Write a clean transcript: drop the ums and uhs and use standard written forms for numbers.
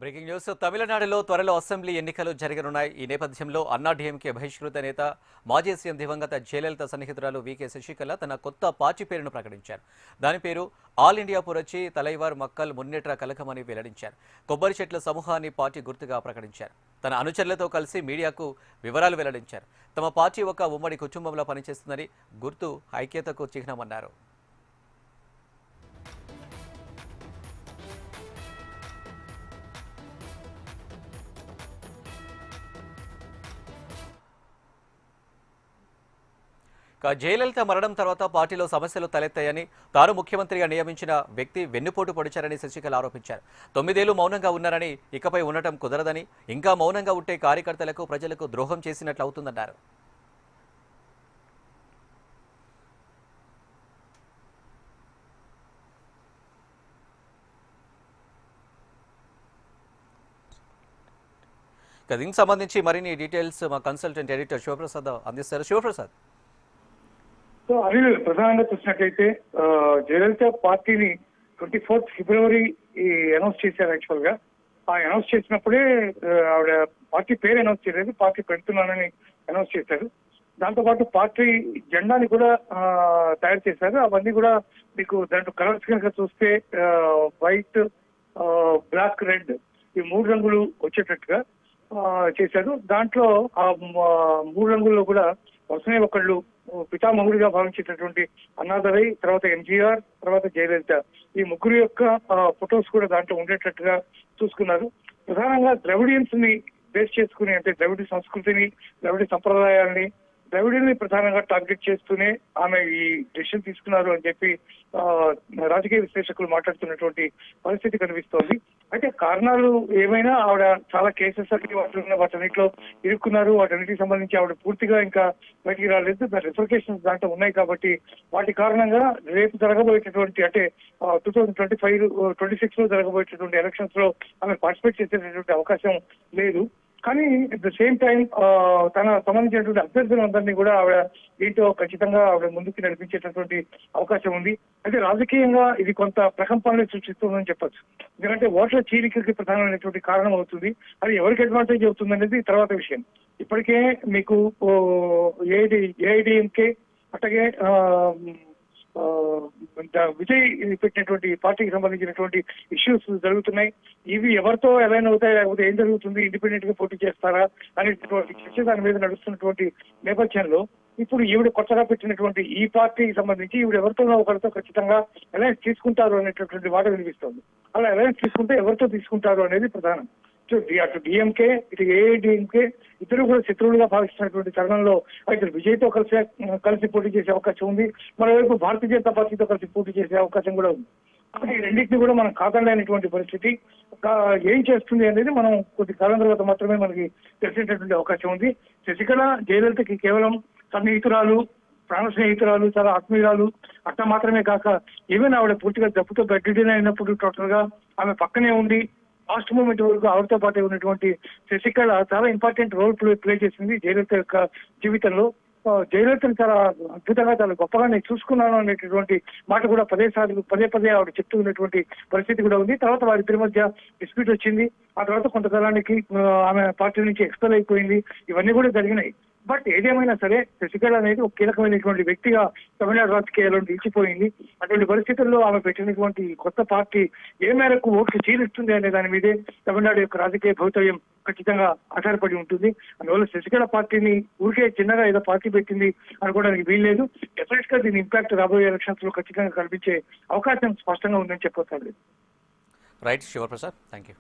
Breaking news. తమిళనాడులో త్వరలో assembly ఎన్నికలు జరగనున్నాయి. ఈ నేపథ్యంలో అన్నాడీఎంకే బహిష్కృత నేత మాజీ సీఎం దివంగత జయలలిత సన్నిహితురాలు వికే శశికళ తన కొత్త పార్టీ పేరును ప్రకటించారు. దాని పేరు ఆల్ ఇండియా పురచి తలైవార్ మక్కల్ మున్నేట్ర కలకమని వెల్లడించారు. కొబ్బరి చెట్ల సమూహాన్ని పార్టీ గుర్తుగా ప్రకటించారు. తన అనుచరులతో కలిసి మీడియాకు వివరాలు వెల్లడించారు. తమ పార్టీ ఒక ఉమ్మడి కుటుంబంలో పనిచేస్తుందని, గుర్తు ఐక్యతకు చిహ్నమన్నారు. జయలలిత మరణం తర్వాత పార్టీలో సమస్యలు తలెత్తాయని, తాను ముఖ్యమంత్రిగా నియమించిన వ్యక్తి వెన్నుపోటు పొడిచారని శశికళ ఆరోపించారు. 9 ఏళ్లు మౌనంగా ఉన్నారని, ఇకపై ఉండటం కుదరదని, ఇంకా మౌనంగా ఉంటే కార్యకర్తలకు ప్రజలకు ద్రోహం చేసినట్లు అవుతుందన్నారు. దీనికి సంబంధించి మరిన్ని డీటెయిల్స్ మా కన్సల్టెంట్ ఎడిటర్ శివప్రసాద్ అందిస్తారు. శివప్రసాద్, సో అది ప్రధానంగా చూసినట్లయితే జయలలిత పార్టీని 24th ఫిబ్రవరి అనౌన్స్ చేశారు. యాక్చువల్ గా అనౌన్స్ చేసినప్పుడే ఆవిడ పార్టీ పేరు అనౌన్స్ చేయలేదు, పార్టీ పెడుతున్నానని అనౌన్స్ చేశారు. దాంతోపాటు పార్టీ జెండాని కూడా తయారు చేశారు. అవన్నీ కూడా మీకు దాంట్లో కలర్స్ కనుక చూస్తే వైట్, బ్లాక్, రెడ్ ఈ 3 రంగులు వచ్చేటట్టుగా చేశారు. దాంట్లో ఆ 3 రంగుల్లో కూడా వరుసనే ఒకళ్ళు పితామహుడిగా భావించేటటువంటి అన్నాదురై, తర్వాత ఎంజీఆర్, తర్వాత జయలలిత ఈ ముగ్గురు యొక్క ఫొటోస్ కూడా దాంట్లో ఉండేటట్టుగా చూసుకున్నారు. ప్రధానంగా ద్రవిడియన్స్ ని బేస్ చేసుకుని, అంటే ద్రవిడ సంస్కృతిని, ద్రవిడ సంప్రదాయాల్ని, ద్రవిడిని ప్రధానంగా టార్గెట్ చేస్తూనే ఆమె ఈ డెసిషన్ తీసుకున్నారు అని చెప్పి రాజకీయ విశ్లేషకులు మాట్లాడుతున్నటువంటి పరిస్థితి కనిపిస్తోంది. అయితే కారణాలు ఏమైనా ఆవిడ చాలా కేసెస్ అన్ని వాటన్నిటిలో ఇరుక్కున్నారు. వాటన్నిటికి సంబంధించి ఆవిడ పూర్తిగా ఇంకా బయటికి రాలేదు. రిఫర్కేషన్స్ దాంట్లో ఉన్నాయి కాబట్టి వాటి కారణంగా రేపు జరగబోయేటటువంటి, అంటే 2026 లో జరగబోయేటటువంటి ఎలక్షన్స్ లో ఆమె పార్టిసిపేట్ చేసేటటువంటి అవకాశం లేదు. కానీ అట్ ద సేమ్ టైం తన సంబంధించినటువంటి అభ్యర్థులందరినీ కూడా ఆవిడ దీంట్లో ఖచ్చితంగా ఆవిడ ముందుకు నడిపించేటటువంటి అవకాశం ఉంది. అయితే రాజకీయంగా ఇది కొంత ప్రకంపనలు సృష్టిస్తుందని చెప్పొచ్చు. ఎందుకంటే ఓట్ల చీలికకి ప్రధానమైనటువంటి కారణం అవుతుంది. అది ఎవరికి అడ్వాంటేజ్ అవుతుంది అనేది తర్వాత విషయం. ఇప్పటికే మీకు ఏఐడిఎంకే అట్లాగే విజయ్ పెట్టినటువంటి పార్టీకి సంబంధించినటువంటి ఇష్యూస్ జరుగుతున్నాయి. ఇవి ఎవరితో అలైన్ అవుతాయి, లేకపోతే ఏం జరుగుతుంది, ఇండిపెండెంట్ గా పోటీ చేస్తారా అనేటువంటి చర్చ దాని మీద నడుస్తున్నటువంటి నేపథ్యంలో ఇప్పుడు ఈవిడ కొత్తగా పెట్టినటువంటి ఈ పార్టీకి సంబంధించి ఈవిడ ఎవరితోనో ఒకరితో ఖచ్చితంగా అలయన్స్ తీసుకుంటారు అనేటటువంటి మాట వినిపిస్తోంది. అలా అలయన్స్ తీసుకుంటే ఎవరితో తీసుకుంటారు అనేది ప్రధానం. అటు డిఎంకే, ఇటు ఏఐడిఎంకే ఇద్దరు కూడా శత్రువులుగా భావిస్తున్నటువంటి తరుణంలో ఇద్దరు విజయ్తో కలిసి పోటీ చేసే అవకాశం ఉంది. మరోవైపు భారతీయ జనతా పార్టీతో కలిసి పోటీ చేసే అవకాశం కూడా ఉంది. కాబట్టి ఈ రెండింటినీ కూడా మనం కాదనలేనటువంటి పరిస్థితి. ఏం చేస్తుంది అనేది మనం కొద్ది కాలం తర్వాత మాత్రమే మనకి తెలిసేటటువంటి అవకాశం ఉంది. శశికళ జయలలితకి కేవలం సన్నిహితురాలు, ప్రాణ స్నేహితురాలు, చాలా ఆత్మీయురాలు అట్లా మాత్రమే కాక ఈవెన్ ఆవిడ పూర్తిగా జబ్బుతో బెడ్రిడెన్ అయినప్పుడు టోటల్ గా ఆమె పక్కనే ఉండి లాస్ట్ మూమెంట్ వరకు ఆవిడతో పాటు ఉన్నటువంటి శశికళ చాలా ఇంపార్టెంట్ రోల్ ప్లే చేసింది జయలలిత యొక్క జీవితంలో. జయలలితను చాలా అద్భుతంగా, చాలా గొప్పగా నేను చూసుకున్నాను అనేటటువంటి మాట కూడా పదే ఆవిడ చెప్తూ ఉన్నటువంటి పరిస్థితి కూడా ఉంది. తర్వాత వారిద్దరి మధ్య డిస్ప్యూట్ వచ్చింది. ఆ తర్వాత కొంతకాలానికి ఆమె పార్టీ నుంచి ఎక్స్పెల్ అయిపోయింది. ఇవన్నీ కూడా జరిగినాయి. బట్ ఏదేమైనా సరే శశికళ అనేది ఒక కీలకమైనటువంటి వ్యక్తిగా తమిళనాడు రాజకీయాల్లో నిలిచిపోయింది. అటువంటి పరిస్థితుల్లో ఆమె పెట్టినటువంటి కొత్త పార్టీ ఏ మేరకు ఓట్లు చీలిస్తుంది అనే దాని మీదే తమిళనాడు యొక్క రాజకీయ భవితవ్యం ఖచ్చితంగా ఆధారపడి ఉంటుంది. అందువల్ల శశికళ పార్టీని ఊరికే చిన్నగా ఏదో పార్టీ పెట్టింది అనుకోవడానికి వీల్లేదు. డెఫినెట్ గా దీని ఇంపాక్ట్ రాబోయే ఎలక్షన్స్ లో ఖచ్చితంగా కనిపించే అవకాశం స్పష్టంగా ఉందని చెప్పొచ్చు. Right Sivaprasad, thank you.